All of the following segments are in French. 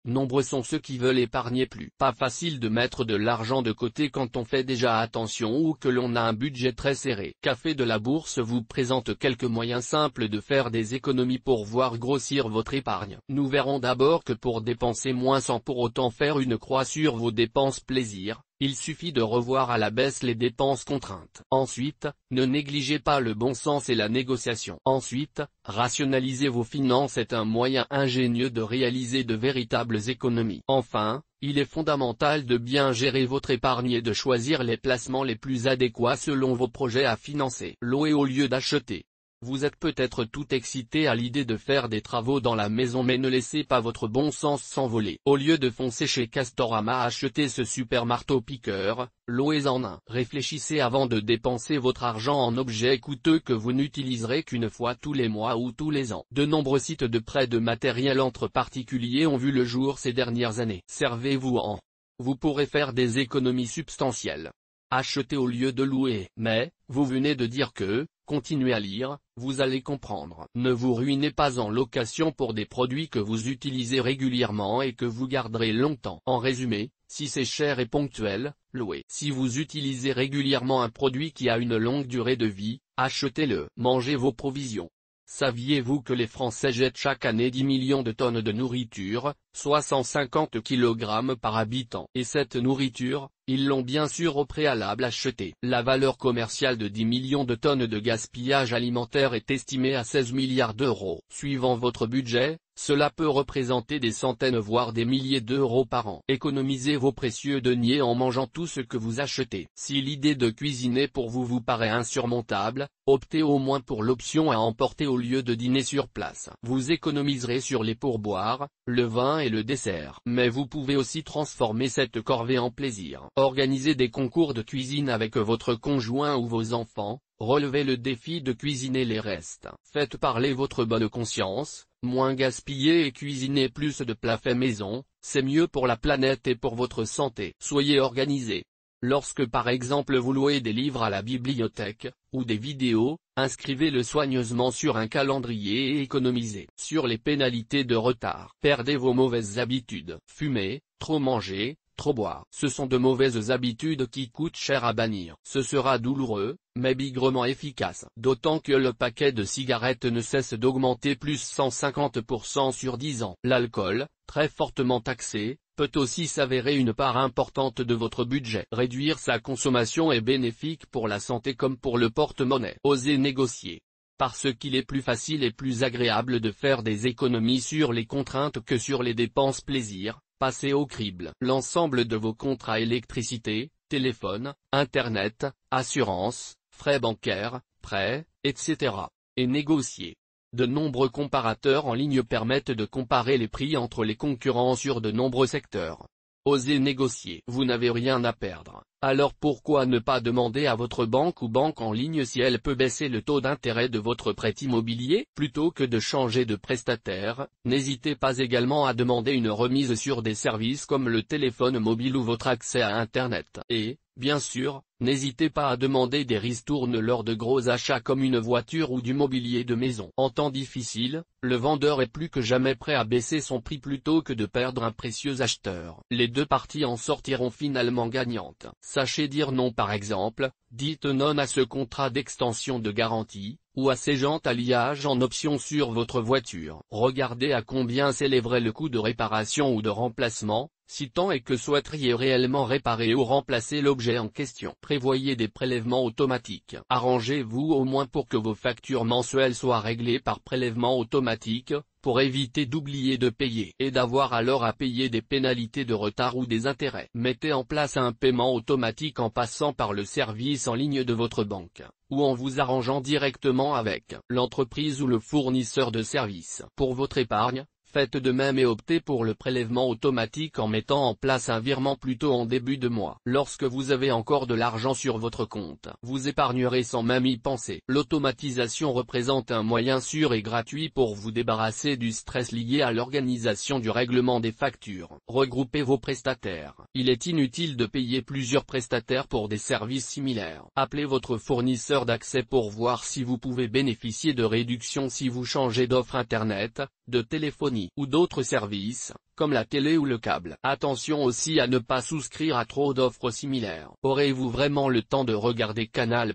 nombreux sont ceux qui veulent épargner plus. Pas facile de mettre de l'argent de côté quand on fait déjà attention ou que l'on a un budget très serré. Café de la Bourse vous présente quelques moyens simples de faire des économies pour voir grossir votre épargne. Nous verrons d'abord que pour dépenser moins sans pour autant faire une croix sur vos dépenses plaisir, il suffit de revoir à la baisse les dépenses contraintes. Ensuite, ne négligez pas le bon sens et la négociation. Ensuite, rationaliser vos finances est un moyen ingénieux de réaliser de véritables économies. Enfin, il est fondamental de bien gérer votre épargne et de choisir les placements les plus adéquats selon vos projets à financer. Louer au lieu d'acheter. Vous êtes peut-être tout excité à l'idée de faire des travaux dans la maison, mais ne laissez pas votre bon sens s'envoler. Au lieu de foncer chez Castorama acheter ce super marteau-piqueur, louez-en un. Réfléchissez avant de dépenser votre argent en objets coûteux que vous n'utiliserez qu'une fois tous les mois ou tous les ans. De nombreux sites de prêt de matériel entre particuliers ont vu le jour ces dernières années. Servez-vous-en. Vous pourrez faire des économies substantielles. Achetez au lieu de louer. Mais, vous venez de dire que, continuez à lire, vous allez comprendre. Ne vous ruinez pas en location pour des produits que vous utilisez régulièrement et que vous garderez longtemps. En résumé, si c'est cher et ponctuel, louez. Si vous utilisez régulièrement un produit qui a une longue durée de vie, achetez-le. Mangez vos provisions. Saviez-vous que les Français jettent chaque année 10 millions de tonnes de nourriture, soit 150 kg par habitant? Et cette nourriture, ils l'ont bien sûr au préalable achetée. La valeur commerciale de 10 millions de tonnes de gaspillage alimentaire est estimée à 16 milliards d'euros. Suivant votre budget, cela peut représenter des centaines voire des milliers d'euros par an. Économisez vos précieux deniers en mangeant tout ce que vous achetez. Si l'idée de cuisiner pour vous paraît insurmontable, optez au moins pour l'option à emporter au lieu de dîner sur place. Vous économiserez sur les pourboires, le vin et le dessert. Mais vous pouvez aussi transformer cette corvée en plaisir. Organisez des concours de cuisine avec votre conjoint ou vos enfants. Relevez le défi de cuisiner les restes. Faites parler votre bonne conscience, moins gaspiller et cuisiner plus de plats faits maison, c'est mieux pour la planète et pour votre santé. Soyez organisé. Lorsque par exemple vous louez des livres à la bibliothèque, ou des vidéos, inscrivez-le soigneusement sur un calendrier et économisez sur les pénalités de retard. Perdez vos mauvaises habitudes. Fumer, trop manger, trop boire. Ce sont de mauvaises habitudes qui coûtent cher à bannir. Ce sera douloureux, mais bigrement efficace. D'autant que le paquet de cigarettes ne cesse d'augmenter plus 150% sur 10 ans. L'alcool, très fortement taxé, peut aussi s'avérer une part importante de votre budget. Réduire sa consommation est bénéfique pour la santé comme pour le porte-monnaie. Osez négocier. Parce qu'il est plus facile et plus agréable de faire des économies sur les contraintes que sur les dépenses plaisir. Passez au crible l'ensemble de vos contrats électricité, téléphone, internet, assurance, frais bancaires, prêts, etc. et négociez. De nombreux comparateurs en ligne permettent de comparer les prix entre les concurrents sur de nombreux secteurs. Osez négocier. Vous n'avez rien à perdre. Alors pourquoi ne pas demander à votre banque ou banque en ligne si elle peut baisser le taux d'intérêt de votre prêt immobilier? Plutôt que de changer de prestataire, n'hésitez pas également à demander une remise sur des services comme le téléphone mobile ou votre accès à Internet. Et, bien sûr, n'hésitez pas à demander des ristournes lors de gros achats comme une voiture ou du mobilier de maison. En temps difficile, le vendeur est plus que jamais prêt à baisser son prix plutôt que de perdre un précieux acheteur. Les deux parties en sortiront finalement gagnantes. Sachez dire non par exemple, dites non à ce contrat d'extension de garantie, ou à ces jantes alliage en option sur votre voiture. Regardez à combien s'élèverait le coût de réparation ou de remplacement, si tant est que souhaiteriez réellement réparer ou remplacer l'objet en question. Prévoyez des prélèvements automatiques. Arrangez-vous au moins pour que vos factures mensuelles soient réglées par prélèvement automatique, pour éviter d'oublier de payer et d'avoir alors à payer des pénalités de retard ou des intérêts. Mettez en place un paiement automatique en passant par le service en ligne de votre banque, ou en vous arrangeant directement avec l'entreprise ou le fournisseur de services. Pour votre épargne, faites de même et optez pour le prélèvement automatique en mettant en place un virement plutôt en début de mois. Lorsque vous avez encore de l'argent sur votre compte, vous épargnerez sans même y penser. L'automatisation représente un moyen sûr et gratuit pour vous débarrasser du stress lié à l'organisation du règlement des factures. Regroupez vos prestataires. Il est inutile de payer plusieurs prestataires pour des services similaires. Appelez votre fournisseur d'accès pour voir si vous pouvez bénéficier de réductions si vous changez d'offre Internet, de téléphonie, téléphonie ou d'autres services, comme la télé ou le câble. Attention aussi à ne pas souscrire à trop d'offres similaires. Aurez-vous vraiment le temps de regarder Canal+,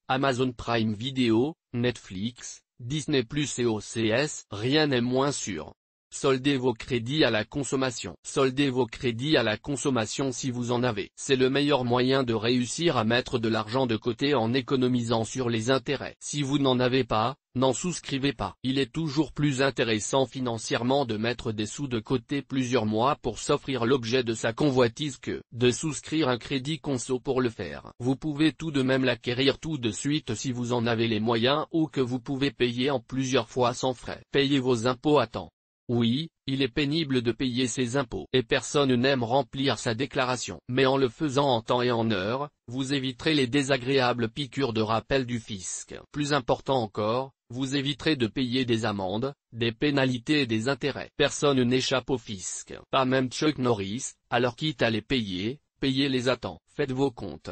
Amazon Prime Video, Netflix, Disney+ et OCS? Rien n'est moins sûr. Soldez vos crédits à la consommation. Soldez vos crédits à la consommation si vous en avez. C'est le meilleur moyen de réussir à mettre de l'argent de côté en économisant sur les intérêts. Si vous n'en avez pas, n'en souscrivez pas. Il est toujours plus intéressant financièrement de mettre des sous de côté plusieurs mois pour s'offrir l'objet de sa convoitise que de souscrire un crédit conso pour le faire. Vous pouvez tout de même l'acquérir tout de suite si vous en avez les moyens ou que vous pouvez payer en plusieurs fois sans frais. Payez vos impôts à temps. Oui, il est pénible de payer ses impôts, et personne n'aime remplir sa déclaration. Mais en le faisant en temps et en heure, vous éviterez les désagréables piqûres de rappel du fisc. Plus important encore, vous éviterez de payer des amendes, des pénalités et des intérêts. Personne n'échappe au fisc. Pas même Chuck Norris, alors quitte à les payer, payez-les à temps. Faites vos comptes.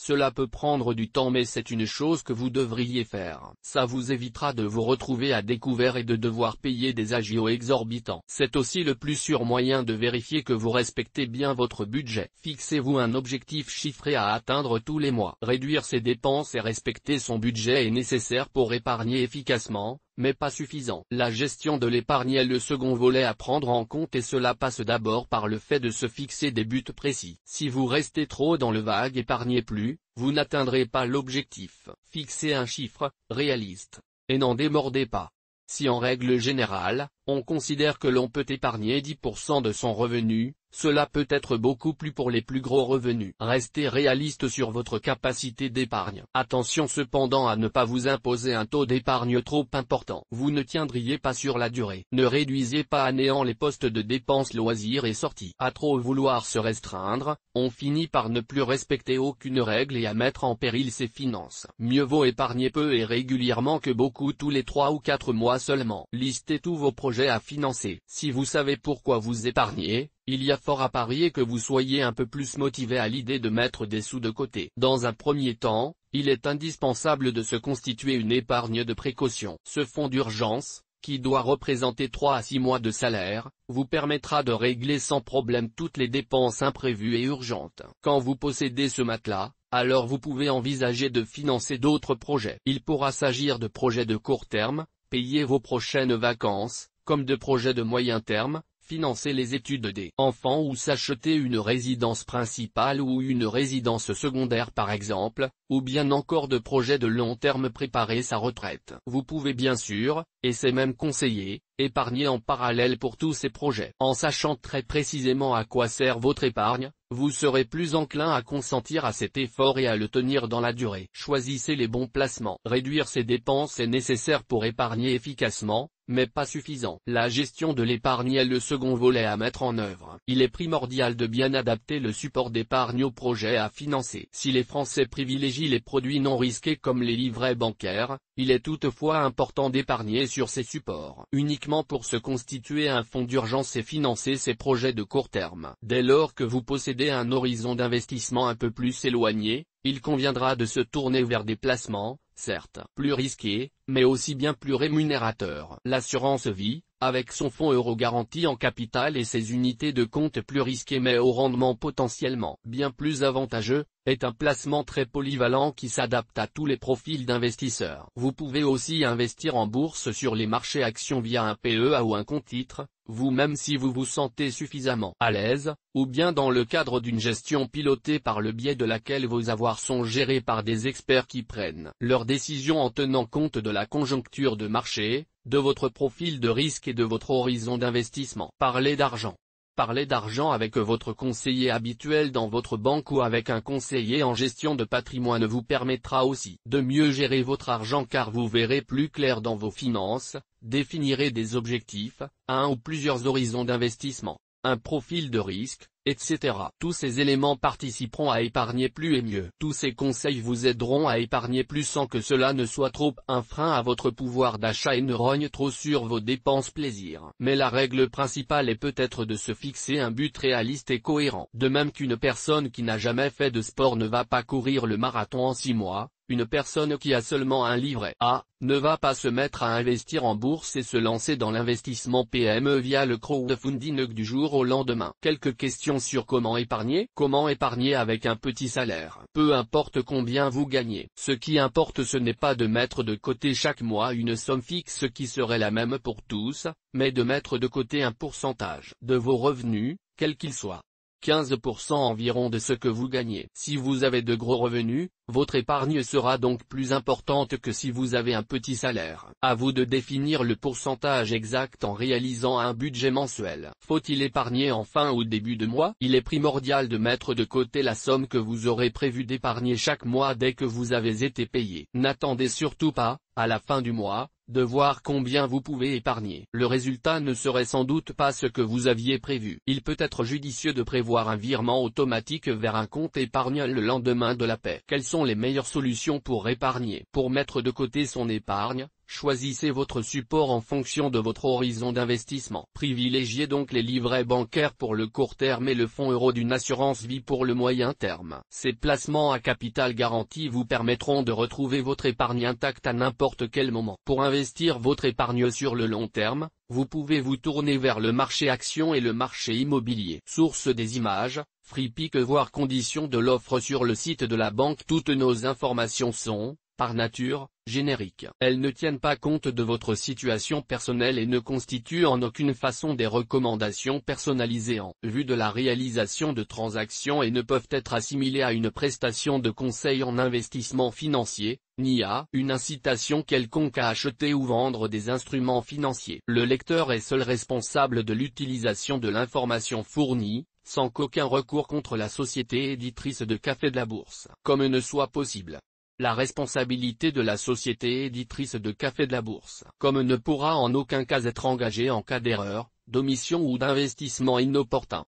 Cela peut prendre du temps mais c'est une chose que vous devriez faire. Ça vous évitera de vous retrouver à découvert et de devoir payer des agios exorbitants. C'est aussi le plus sûr moyen de vérifier que vous respectez bien votre budget. Fixez-vous un objectif chiffré à atteindre tous les mois. Réduire ses dépenses et respecter son budget est nécessaire pour épargner efficacement, mais pas suffisant. La gestion de l'épargne est le second volet à prendre en compte et cela passe d'abord par le fait de se fixer des buts précis. Si vous restez trop dans le vague épargnez plus, vous n'atteindrez pas l'objectif. Fixez un chiffre, réaliste. Et n'en démordez pas. Si en règle générale, on considère que l'on peut épargner 10% de son revenu, cela peut être beaucoup plus pour les plus gros revenus. Restez réaliste sur votre capacité d'épargne. Attention cependant à ne pas vous imposer un taux d'épargne trop important. Vous ne tiendriez pas sur la durée. Ne réduisez pas à néant les postes de dépenses loisirs et sorties. À trop vouloir se restreindre, on finit par ne plus respecter aucune règle et à mettre en péril ses finances. Mieux vaut épargner peu et régulièrement que beaucoup tous les 3 ou 4 mois seulement. Listez tous vos projets à financer. Si vous savez pourquoi vous épargnez, il y a fort à parier que vous soyez un peu plus motivé à l'idée de mettre des sous de côté. Dans un premier temps, il est indispensable de se constituer une épargne de précaution. Ce fonds d'urgence, qui doit représenter 3 à 6 mois de salaire, vous permettra de régler sans problème toutes les dépenses imprévues et urgentes. Quand vous possédez ce matelas, alors vous pouvez envisager de financer d'autres projets. Il pourra s'agir de projets de court terme, payer vos prochaines vacances, comme de projets de moyen terme, financer les études des enfants ou s'acheter une résidence principale ou une résidence secondaire par exemple, ou bien encore de projets de long terme préparer sa retraite. Vous pouvez bien sûr, et c'est même conseillé, épargner en parallèle pour tous ces projets. En sachant très précisément à quoi sert votre épargne, vous serez plus enclin à consentir à cet effort et à le tenir dans la durée. Choisissez les bons placements. Réduire ses dépenses est nécessaire pour épargner efficacement, mais pas suffisant. La gestion de l'épargne est le second volet à mettre en œuvre. Il est primordial de bien adapter le support d'épargne au projet à financer. Si les Français privilégient les produits non risqués comme les livrets bancaires, il est toutefois important d'épargner sur ces supports. Uniquement pour se constituer un fonds d'urgence et financer ses projets de court terme. Dès lors que vous possédez un horizon d'investissement un peu plus éloigné, il conviendra de se tourner vers des placements, certes plus risqués, mais aussi bien plus rémunérateurs. L'assurance vie, avec son fonds euro garanti en capital et ses unités de compte plus risquées mais au rendement potentiellement bien plus avantageux, est un placement très polyvalent qui s'adapte à tous les profils d'investisseurs. Vous pouvez aussi investir en bourse sur les marchés actions via un PEA ou un compte titre, vous-même si vous vous sentez suffisamment à l'aise, ou bien dans le cadre d'une gestion pilotée par le biais de laquelle vos avoirs sont gérés par des experts qui prennent leurs décisions en tenant compte de la conjoncture de marché, de votre profil de risque et de votre horizon d'investissement. Parlez d'argent. Parlez d'argent avec votre conseiller habituel dans votre banque ou avec un conseiller en gestion de patrimoine vous permettra aussi de mieux gérer votre argent car vous verrez plus clair dans vos finances, définirez des objectifs, un ou plusieurs horizons d'investissement, un profil de risque, etc. Tous ces éléments participeront à épargner plus et mieux. Tous ces conseils vous aideront à épargner plus sans que cela ne soit trop un frein à votre pouvoir d'achat et ne rogne trop sur vos dépenses plaisir. Mais la règle principale est peut-être de se fixer un but réaliste et cohérent. De même qu'une personne qui n'a jamais fait de sport ne va pas courir le marathon en 6 mois, Une personne qui a seulement un livret A ne va pas se mettre à investir en bourse et se lancer dans l'investissement PME via le crowdfunding du jour au lendemain. Quelques questions sur comment épargner. Comment épargner avec un petit salaire? Peu importe combien vous gagnez. Ce qui importe, ce n'est pas de mettre de côté chaque mois une somme fixe qui serait la même pour tous, mais de mettre de côté un pourcentage de vos revenus, quels qu'ils soient. 15% environ de ce que vous gagnez. Si vous avez de gros revenus, votre épargne sera donc plus importante que si vous avez un petit salaire. À vous de définir le pourcentage exact en réalisant un budget mensuel. Faut-il épargner en fin ou début de mois? Il est primordial de mettre de côté la somme que vous aurez prévu d'épargner chaque mois dès que vous avez été payé. N'attendez surtout pas, à la fin du mois, de voir combien vous pouvez épargner. Le résultat ne serait sans doute pas ce que vous aviez prévu. Il peut être judicieux de prévoir un virement automatique vers un compte épargne le lendemain de la paie. Quelles sont les meilleures solutions pour épargner? Pour mettre de côté son épargne, choisissez votre support en fonction de votre horizon d'investissement. Privilégiez donc les livrets bancaires pour le court terme et le fonds euro d'une assurance vie pour le moyen terme. Ces placements à capital garanti vous permettront de retrouver votre épargne intacte à n'importe quel moment. Pour investir votre épargne sur le long terme, vous pouvez vous tourner vers le marché action et le marché immobilier. Source des images, Freepik, voir conditions de l'offre sur le site de la banque. Toutes nos informations sont, par nature, génériques. Elles ne tiennent pas compte de votre situation personnelle et ne constituent en aucune façon des recommandations personnalisées en vue de la réalisation de transactions et ne peuvent être assimilées à une prestation de conseil en investissement financier, ni à une incitation quelconque à acheter ou vendre des instruments financiers. Le lecteur est seul responsable de l'utilisation de l'information fournie, sans qu'aucun recours contre la société éditrice de Café de la Bourse, comme ne soit possible. La responsabilité de la société éditrice de Café de la Bourse, comme ne pourra en aucun cas être engagée en cas d'erreur, d'omission ou d'investissement inopportun.